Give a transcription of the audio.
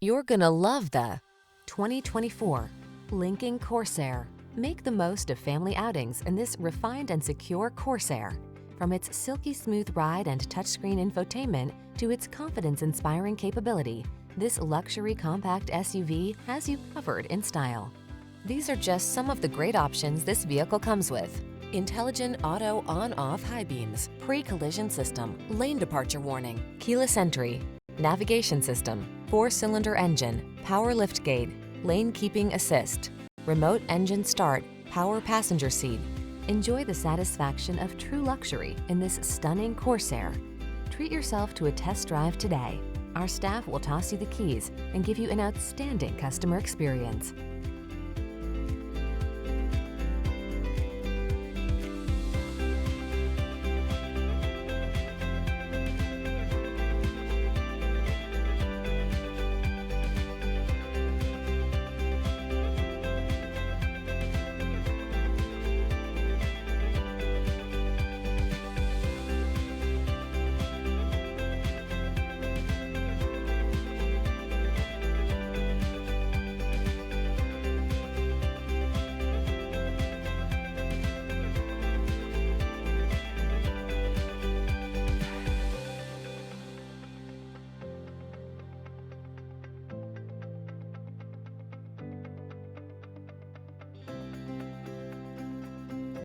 You're gonna love the 2024 Lincoln Corsair. Make the most of family outings in this refined and secure Corsair. From its silky smooth ride and touchscreen infotainment to its confidence-inspiring capability, this luxury compact SUV has you covered in style. These are just some of the great options this vehicle comes with: intelligent auto on-off high beams, pre-collision system, lane departure warning, keyless entry, navigation system, 4-cylinder engine, power liftgate, lane keeping assist, remote engine start, power passenger seat. Enjoy the satisfaction of true luxury in this stunning Corsair. Treat yourself to a test drive today. Our staff will toss you the keys and give you an outstanding customer experience.